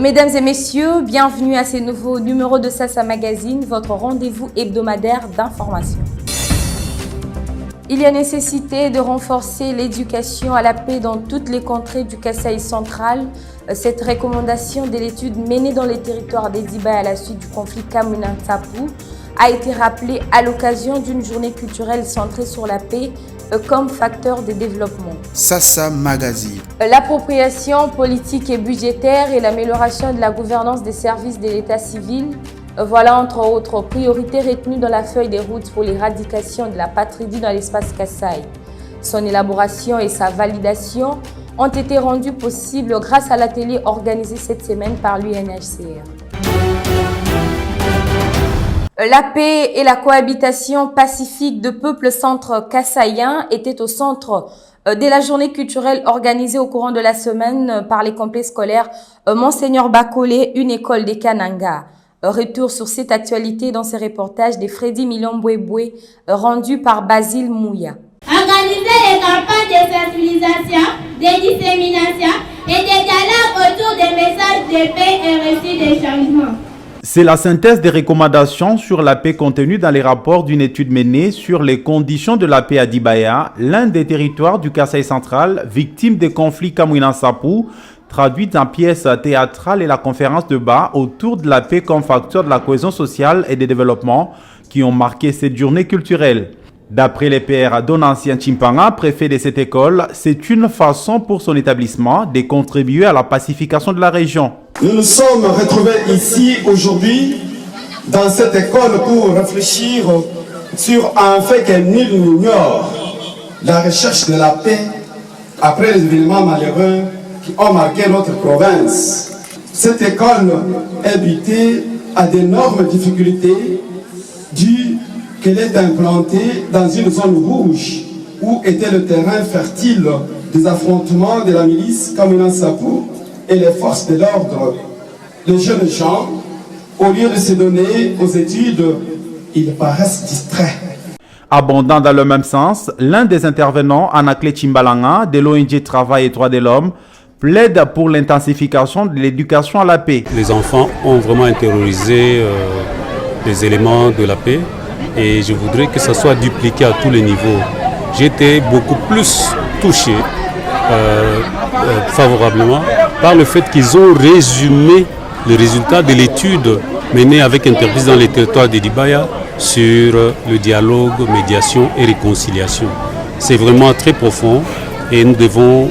Mesdames et messieurs, bienvenue à ce nouveau numéro de Sassa Magazine, votre rendez-vous hebdomadaire d'information. Il y a nécessité de renforcer l'éducation à la paix dans toutes les contrées du Kasaï central. Cette recommandation de l'étude menée dans les territoires des Dibaya à la suite du conflit Kamwina-Nsapu a été rappelée à l'occasion d'une journée culturelle centrée sur la paix comme facteur de développement. Sassa Magazine. L'appropriation politique et budgétaire et l'amélioration de la gouvernance des services de l'État civil, voilà entre autres priorités retenues dans la feuille de route pour l'éradication de la patridie dans l'espace Kasaï. Son élaboration et sa validation ont été rendues possibles grâce à l'atelier organisé cette semaine par l'UNHCR. La paix et la cohabitation pacifique de peuples centre-kassaïens étaient au centre de la journée culturelle organisée au courant de la semaine par les complexes scolaires Monseigneur Bakolé, une école des Kananga. Retour sur cette actualité dans ce reportage de Freddy Milon-Bouéboué rendu par Basile Mouya. Organiser les campagnes de sensibilisation, de dissémination et de dialogue autour des messages de paix et récits de changement. C'est la synthèse des recommandations sur la paix contenues dans les rapports d'une étude menée sur les conditions de la paix à Dibaya, l'un des territoires du Kasaï central, victime des conflits Kamwina-Nsapu, traduite en pièces théâtrales et la conférence de bas autour de la paix comme facteur de la cohésion sociale et de développement qui ont marqué cette journée culturelle. D'après les pères Donancien Chimpanga, préfet de cette école, c'est une façon pour son établissement de contribuer à la pacification de la région. Nous nous sommes retrouvés ici aujourd'hui dans cette école pour réfléchir sur un fait que nul n'ignore, la recherche de la paix après les événements malheureux qui ont marqué notre province. Cette école est butée à d'énormes difficultés dues qu'elle est implantée dans une zone rouge où était le terrain fertile des affrontements de la milice Kamwina-Nsapu et les forces de l'ordre. Les jeunes gens, au lieu de se donner aux études, ils paraissent distraits. Abondant dans le même sens, l'un des intervenants, Anakle Chimbalanga, de l'ONG Travail et Droits de l'Homme, plaide pour l'intensification de l'éducation à la paix. Les enfants ont vraiment intériorisé les éléments de la paix et je voudrais que ça soit dupliqué à tous les niveaux. J'ai été beaucoup plus touché favorablement par le fait qu'ils ont résumé les résultats de l'étude menée avec Intervice dans les territoires de Dibaya sur le dialogue, médiation et réconciliation. C'est vraiment très profond et nous devons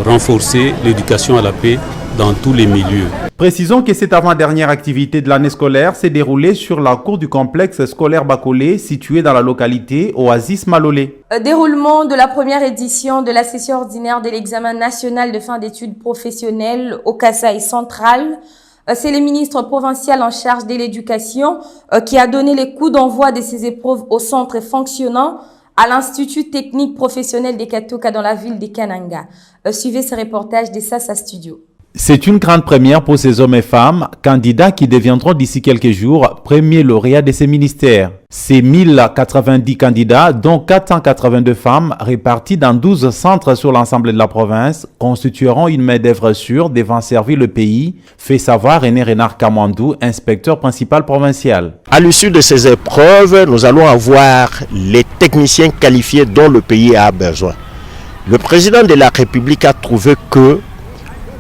renforcer l'éducation à la paix dans tous les milieux. Précisons que cette avant-dernière activité de l'année scolaire s'est déroulée sur la cour du complexe scolaire Bakolé situé dans la localité Oasis Malolé. Déroulement de la première édition de la session ordinaire de l'examen national de fin d'études professionnelles au Kasaï central. C'est le ministre provincial en charge de l'éducation qui a donné les coups d'envoi de ces épreuves au centre fonctionnant à l'Institut technique professionnel des Katoka dans la ville de Kananga. Suivez ce reportage de Sassa Studio. C'est une grande première pour ces hommes et femmes, candidats qui deviendront d'ici quelques jours premiers lauréats de ces ministères. Ces 1090 candidats, dont 482 femmes, répartis dans 12 centres sur l'ensemble de la province, constitueront une main-d'œuvre sûre devant servir le pays, fait savoir René Renard Kamandou, inspecteur principal provincial. À l'issue de ces épreuves, nous allons avoir les techniciens qualifiés dont le pays a besoin. Le président de la République a trouvé que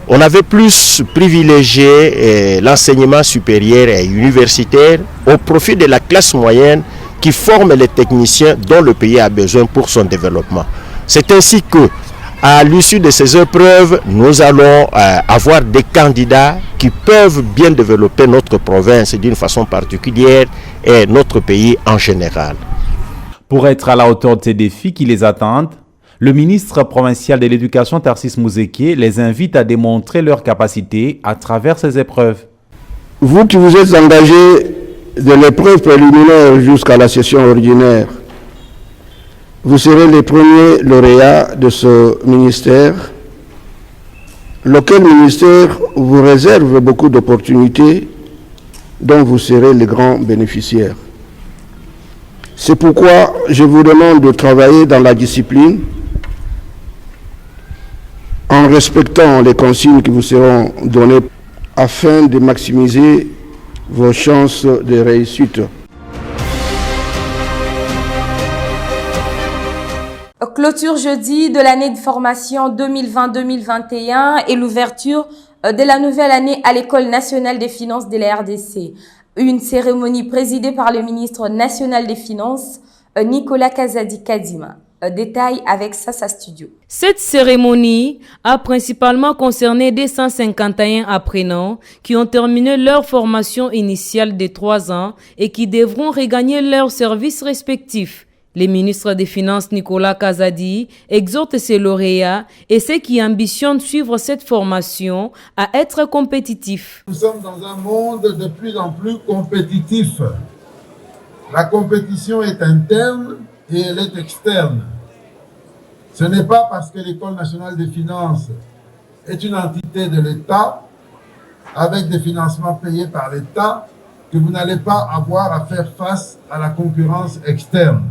on avait plus privilégié l'enseignement supérieur et universitaire au profit de la classe moyenne qui forme les techniciens dont le pays a besoin pour son développement. C'est ainsi que, à l'issue de ces épreuves, nous allons avoir des candidats qui peuvent bien développer notre province d'une façon particulière et notre pays en général. Pour être à la hauteur de ces défis qui les attendent, le ministre provincial de l'Éducation, Tarsis Mouzeke, les invite à démontrer leurs capacités à travers ces épreuves. Vous qui vous êtes engagés de l'épreuve préliminaire jusqu'à la session ordinaire, vous serez les premiers lauréats de ce ministère, lequel ministère vous réserve beaucoup d'opportunités dont vous serez les grands bénéficiaires. C'est pourquoi je vous demande de travailler dans la discipline, en respectant les consignes qui vous seront données afin de maximiser vos chances de réussite. Clôture jeudi de l'année de formation 2020-2021 et l'ouverture de la nouvelle année à l'École nationale des finances de la RDC. Une cérémonie présidée par le ministre national des Finances, Nicolas Kazadi Kadima. Détail avec Sasa Studio. Cette cérémonie a principalement concerné 251 apprenants qui ont terminé leur formation initiale de 3 ans et qui devront regagner leurs services respectifs. Le ministre des Finances Nicolas Kazadi exhorte ses lauréats et ceux qui ambitionnent suivre cette formation à être compétitifs. Nous sommes dans un monde de plus en plus compétitif. La compétition est interne et elle est externe. Ce n'est pas parce que l'École nationale des finances est une entité de l'État, avec des financements payés par l'État, que vous n'allez pas avoir à faire face à la concurrence externe.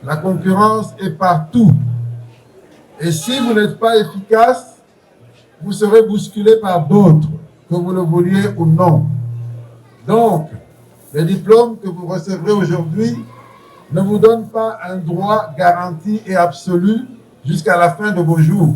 La concurrence est partout. Et si vous n'êtes pas efficace, vous serez bousculé par d'autres, que vous le vouliez ou non. Donc, les diplômes que vous recevrez aujourd'hui ne vous donnent pas un droit garanti et absolu jusqu'à la fin de vos jours.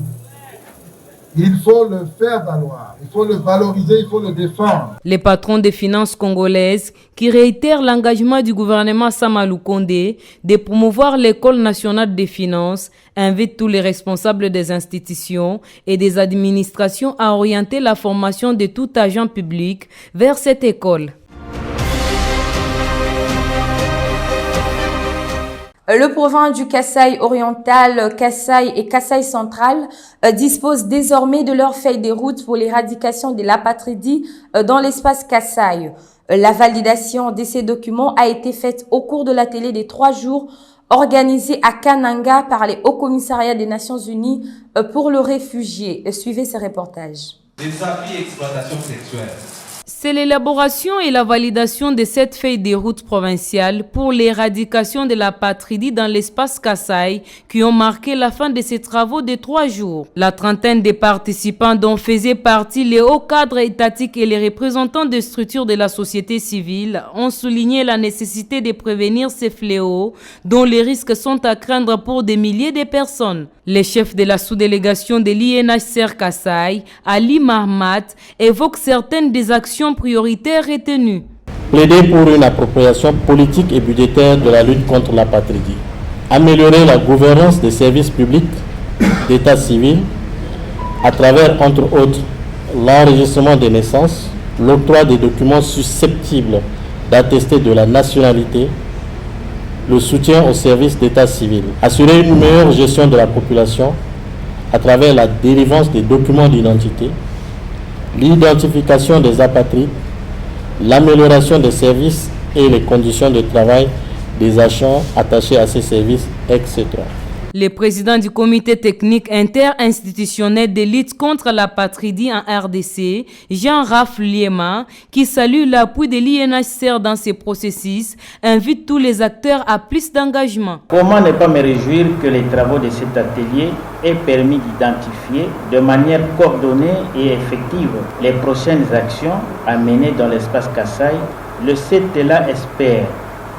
Il faut le faire valoir, il faut le valoriser, il faut le défendre. Les patrons des finances congolaises qui réitèrent l'engagement du gouvernement Samalou Kondé de promouvoir l'École nationale des finances invitent tous les responsables des institutions et des administrations à orienter la formation de tout agent public vers cette école. Le province du Kasaï oriental, Kasaï et Kasaï central disposent désormais de leur feuille de route pour l'éradication de l'apatridie dans l'espace Kasaï. La validation de ces documents a été faite au cours de l'atelier des 3 jours organisé à Kananga par les Hauts Commissariats des Nations Unies pour le réfugié. Suivez ce reportage. Des abus et exploitation sexuelle. C'est l'élaboration et la validation de cette feuille de route provinciale pour l'éradication de l'apatridie dans l'espace Kasaï qui ont marqué la fin de ces travaux de 3 jours. La trentaine des participants dont faisaient partie les hauts cadres étatiques et les représentants des structures de la société civile ont souligné la nécessité de prévenir ces fléaux dont les risques sont à craindre pour des milliers de personnes. Le chef de la sous-délégation de l'INHCR Kasaï, Ali Mahmat, évoque certaines des actions prioritaires retenues. Plaider pour une appropriation politique et budgétaire de la lutte contre l'apatridie. Améliorer la gouvernance des services publics d'état civil à travers, entre autres, l'enregistrement des naissances, l'octroi des documents susceptibles d'attester de la nationalité, le soutien aux services d'état civil, assurer une meilleure gestion de la population à travers la délivrance des documents d'identité, l'identification des apatrides, l'amélioration des services et les conditions de travail des agents attachés à ces services, etc. Le président du comité technique interinstitutionnel de lutte contre l'apatridie en RDC, Jean-Raph Liema, qui salue l'appui de l'INHCR dans ces processus, invite tous les acteurs à plus d'engagement. Comment ne pas me réjouir que les travaux de cet atelier aient permis d'identifier de manière coordonnée et effective les prochaines actions à mener dans l'espace Kasaï. Le CETELA espère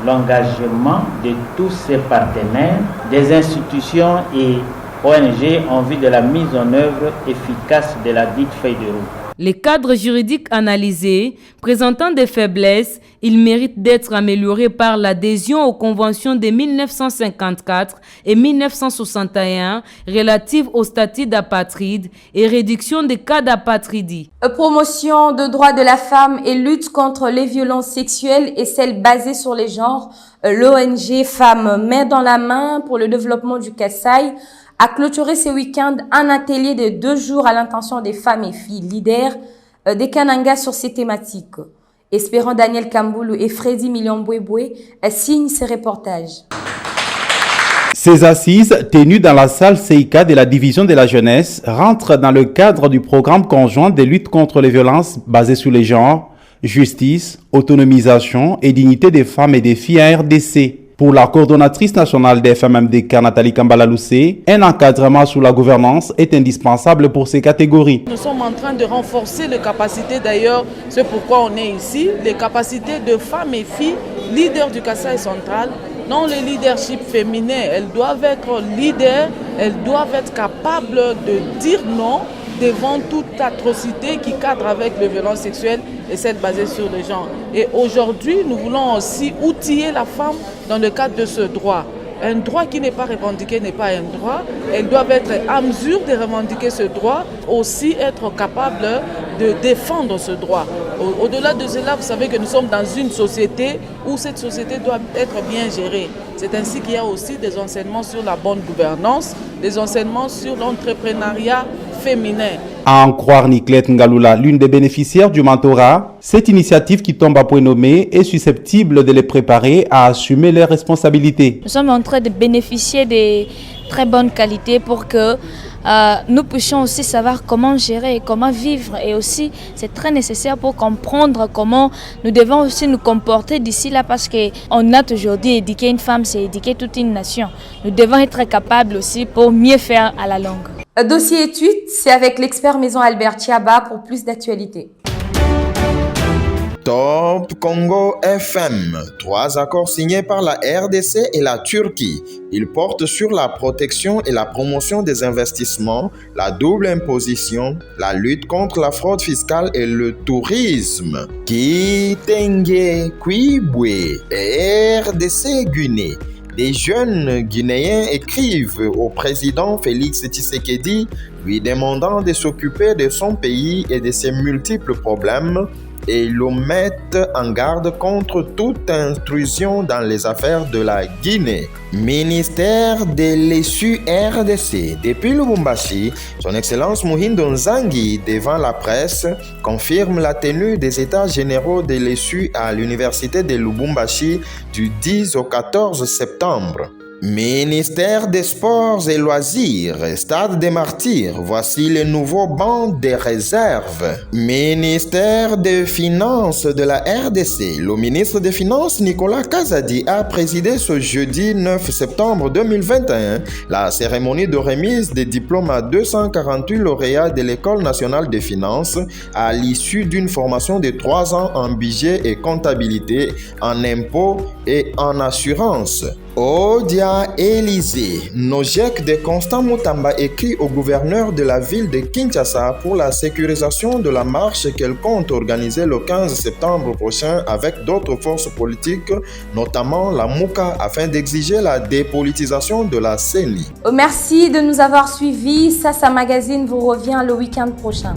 l'engagement de tous ses partenaires, des institutions et ONG en vue de la mise en œuvre efficace de la dite feuille de route. Les cadres juridiques analysés présentant des faiblesses, ils méritent d'être améliorés par l'adhésion aux conventions de 1954 et 1961 relatives au statut d'apatride et réduction des cas d'apatridie. Promotion de droits de la femme et lutte contre les violences sexuelles et celles basées sur les genres, l'ONG Femmes Main dans la Main pour le développement du Kasaï a clôturé ce week-end un atelier de 2 jours à l'intention des femmes et filles leaders des Kananga sur ces thématiques. Espérant Daniel Kamboulou et Freddy Miliambouéboué signent ces reportages. Ces assises, tenues dans la salle CIK de la division de la jeunesse, rentrent dans le cadre du programme conjoint de lutte contre les violences basées sur les genres, justice, autonomisation et dignité des femmes et des filles à RDC. Pour la coordonnatrice nationale des FMMDK, Nathalie Kambala-Loussé, un encadrement sous la gouvernance est indispensable pour ces catégories. Nous sommes en train de renforcer les capacités, d'ailleurs, c'est pourquoi on est ici, les capacités de femmes et filles leaders du Kasaï central. Non, le leadership féminin, elles doivent être leaders, elles doivent être capables de dire non devant toute atrocité qui cadre avec les violences sexuelles et celles basées sur le genre. Et aujourd'hui, nous voulons aussi outiller la femme dans le cadre de ce droit. Un droit qui n'est pas revendiqué n'est pas un droit. Elles doivent être à mesure de revendiquer ce droit, aussi être capables de défendre ce droit. Au-delà de cela, vous savez que nous sommes dans une société où cette société doit être bien gérée. C'est ainsi qu'il y a aussi des enseignements sur la bonne gouvernance, des enseignements sur l'entrepreneuriat féminin. À en croire Niclette Ngaloula, l'une des bénéficiaires du mentorat, cette initiative qui tombe à point nommé est susceptible de les préparer à assumer leurs responsabilités. Nous sommes en train de bénéficier de très bonnes qualités pour que nous puissions aussi savoir comment gérer et comment vivre. Et aussi, c'est très nécessaire pour comprendre comment nous devons aussi nous comporter d'ici là, parce qu'on a aujourd'hui éduqué une femme, c'est éduquer toute une nation. Nous devons être capables aussi pour mieux faire à la longue. Dossier étude, c'est avec l'expert maison Albert Chiaba pour plus d'actualités. Top Congo FM. 3 accords signés par la RDC et la Turquie. Ils portent sur la protection et la promotion des investissements, la double imposition, la lutte contre la fraude fiscale et le tourisme. Kitenge Kwibwe et RDC Guinée. Des jeunes Guinéens écrivent au président Félix Tshisekedi, lui demandant de s'occuper de son pays et de ses multiples problèmes, et le mettent en garde contre toute intrusion dans les affaires de la Guinée. Ministère de l'ESU RDC. Depuis Lubumbashi, son Excellence Muhindo Nzangi, devant la presse, confirme la tenue des États généraux de l'ESU à l'Université de Lubumbashi du 10 au 14 septembre. Ministère des Sports et Loisirs, Stade des Martyrs, voici le nouveau banc des réserves. Ministère des Finances de la RDC, le ministre des Finances Nicolas Kazadi a présidé ce jeudi 9 septembre 2021 la cérémonie de remise des diplômes à 248 lauréats de l'École nationale des finances à l'issue d'une formation de 3 ans en budget et comptabilité, en impôts et en assurance. Odia Élysée, Nojek de Constant Moutamba écrit au gouverneur de la ville de Kinshasa pour la sécurisation de la marche qu'elle compte organiser le 15 septembre prochain avec d'autres forces politiques, notamment la Mouka, afin d'exiger la dépolitisation de la CENI. Merci de nous avoir suivis. Ça Magazine vous revient le week-end prochain.